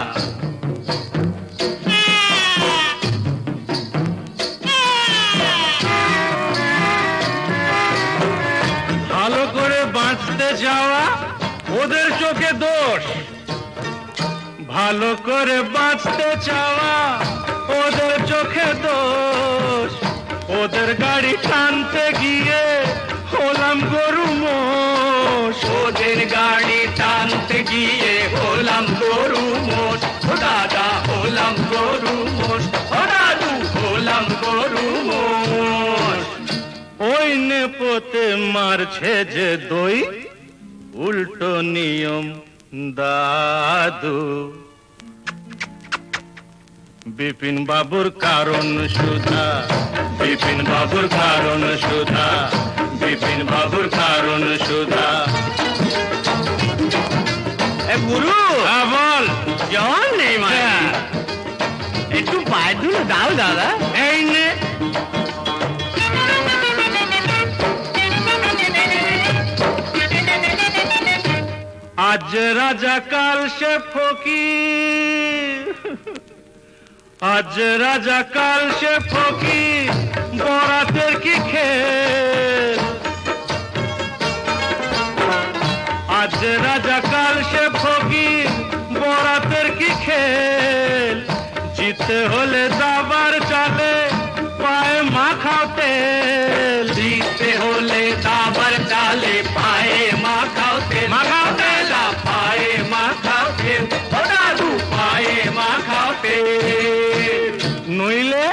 ভালো করে বাঁচতে যাওয়া ওদের চোখে দোষ, ভালো করে বাঁচতে চাওয়া ওদের চোখে দোষ। ওদের গাড়ি টানতে গিয়ে হলাম গরু মোষ, ওদের গাড়ি টানতে গিয়ে হলাম গরু মোষ। ও দাদা হলাম গরু মোষ, ও দাদু হলাম গরু মোষ। ওই নেপোতে মারছে যে দই উল্টো নিয়ম দাদু। বিপিন বাবুর কারণ সুধা, বিপিন বাবুর কারণ সুধা, বিপিন বাবুর কারণ সুধা। গুরু বল, জন নেই মানে একটু পায়ে ধুলো দাও দাদা। এই নে আজ রাজা কাল সে ফকির, আজ রাজা কাল সে ফকির বরাতের কি খেল। আজ রাজা কাল সে ফকির বরাতের কি খেল। জিতে হলে দাবার চালে পায়ে মাখাও তেল, জিতে হলে দাবার চালে পায়ে মাখাও তেল, মাখাও তেল পায়ে মাখাও তেল, দাদু পায়ে মাখাও তেল। নইলে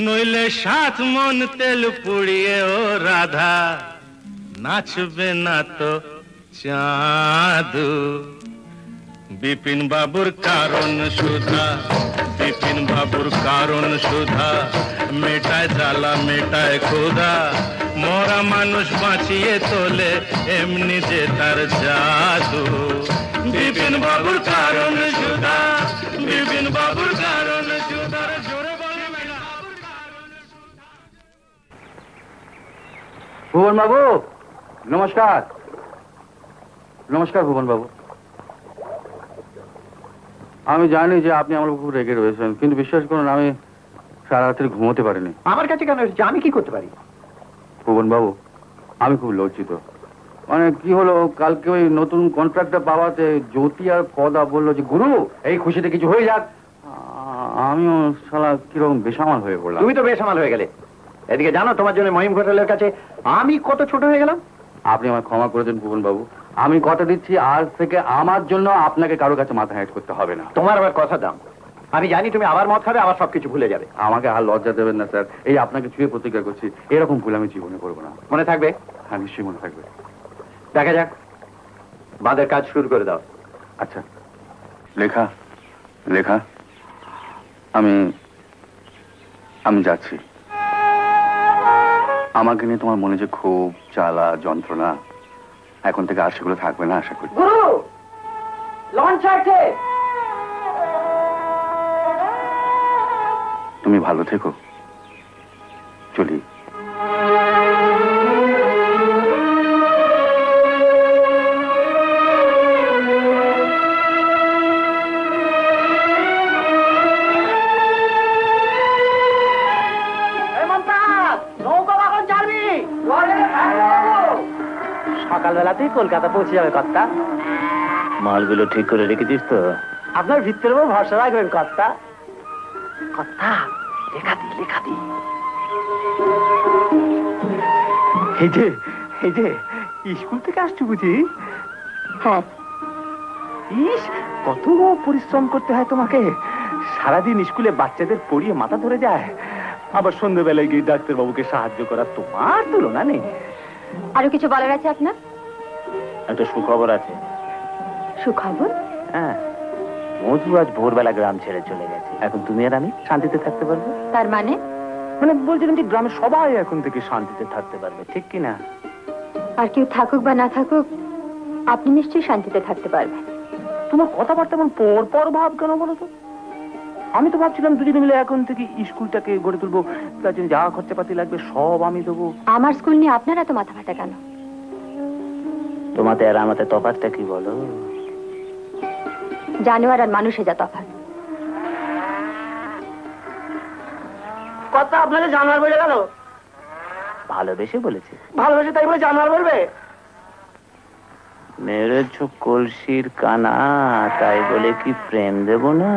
নইলে 7 মন তেল পুড়িয়ে ও রাধা নাচবে না তো চাঁদু। বিপিন বাবুর কারণ সুধা, বিপিন বাবুর কারণ সুধা মেটায় জ্বালা মেটায় ক্ষুধা। মরা মানুষ বাঁচিয়ে তোলে এমনি যে তার জাদু। বিপিন বাবুর কারণ সুধা, বিপিন বাবুর কারণ সুধা। জোরে বলে ভুবন বাবু নমস্কার। নমস্কার ভুবন বাবু। আমি জানি যে আপনি আমার খুব রেগে রয়েছেন, কিন্তু বিশ্বাস করুন আমি সারা রাত্রি ঘুমোতে পারিনি। আমার কাছে কেন এসেছে? আমি কি করতে পারি? ভুবন বাবু আমি খুব লজ্জিত। মানে কি হলো, কালকে ওই নতুন কন্ট্রাক্টটা পাওয়াতে জ্যোতি আর পদা বললো যে গুরু এই খুশিতে কিছু হয়ে যাক। আমিও শালা কিরকম বেসামাল হয়ে পড়লাম। তুমি তো বেসামাল হয়ে গেলে। এদিকে জানো তোমার জন্য মহিম ঘোটালের কাছে আমি কত ছোট হয়ে গেলাম। আপনি আমায় ক্ষমা করে দেন ভুবন বাবু। আমি কথা দিচ্ছি আজ থেকে আমার জন্য আপনাকে কারো কাছে মাথা হেঁট করতে হবে না। তোমার আবার কথা দাম। আমি জানি তুমি আবার মদ খাবে, আবার সবকিছু ভুলে যাবে। আমাকে আর লজ্জা দেবেন না স্যার। এই আপনাকে ছুঁয়ে প্রতিজ্ঞা করছি এরকম ভুল আমি জীবনে করবো না। মনে থাকবে? হ্যাঁ নিশ্চয়ই মনে থাকবে। দেখা যাক, বাঁধের কাজ শুরু করে দাও। আচ্ছা লেখা লেখা আমি আমি যাচ্ছি। আমাকে নিয়ে তোমার মনে যে খুব জ্বালা যন্ত্রণা, এখন থেকে আর সেগুলো থাকবে না আশা করি। গুরু লঞ্চ আছে। তুমি ভালো থেকো, চলি। সকালবেলাতেই কলকাতা পৌঁছে যাবে কর্তা। মালগুলো ঠিক করে রেখেছিস তো? আপনার ভিতরের উপর ভরসা রাখবেন কর্তা। কর্তা লেখা দি লেখা দি। এই যে স্কুল থেকে আসছো বুঝি? হ্যাঁ। ইস কত পরিশ্রম করতে হয় তোমাকে। সারাদিন স্কুলে বাচ্চাদের পড়িয়ে মাথা ধরে যায়, আবার সন্ধ্যেবেলায় গিয়ে ডাক্তার বাবুকে সাহায্য করা তোমার তুলনা নেই। আরো কিছু বলার আছে আপনার? একটা সুখবর আছে। সুখবর? হ্যাঁ, মধু আজ ভোরবেলা গ্রাম ছেড়ে চলে গেছে। এখন তুমি আর আমি শান্তিতে থাকতে পারবো। তার মানে? মানে বলছিলাম যে গ্রামের সবাই এখন থেকে শান্তিতে থাকতে পারবে, ঠিক কি না? আর কেউ থাকুক বা না থাকুক, আপনি নিশ্চয়ই শান্তিতে থাকতে পারবেন। তোমার কথাবার্তা এমন পর ভাব কেন বলো তো? আমি তো ভাবছিলাম দুজনে মিলে এখন থেকে স্কুলটাকে গড়ে তুলবো, তার জন্য যা খরচাপাতি লাগবে সব আমি দেবো। আমার স্কুল নিয়ে আপনার এত মাথা ব্যথা কেন? তোমাদের আর আমাদের তফাৎটা কি বলো? জানোয়ার আর মানুষে যা তফাৎ। কথা আপনাকে জানোয়ার বলে গেল? ভালোবেসে বলেছে। ভালোবেসে তাই বলে জানোয়ার বলবে? মেরেছ কলসির কানা, তাই বলে কি প্রেম দেব না?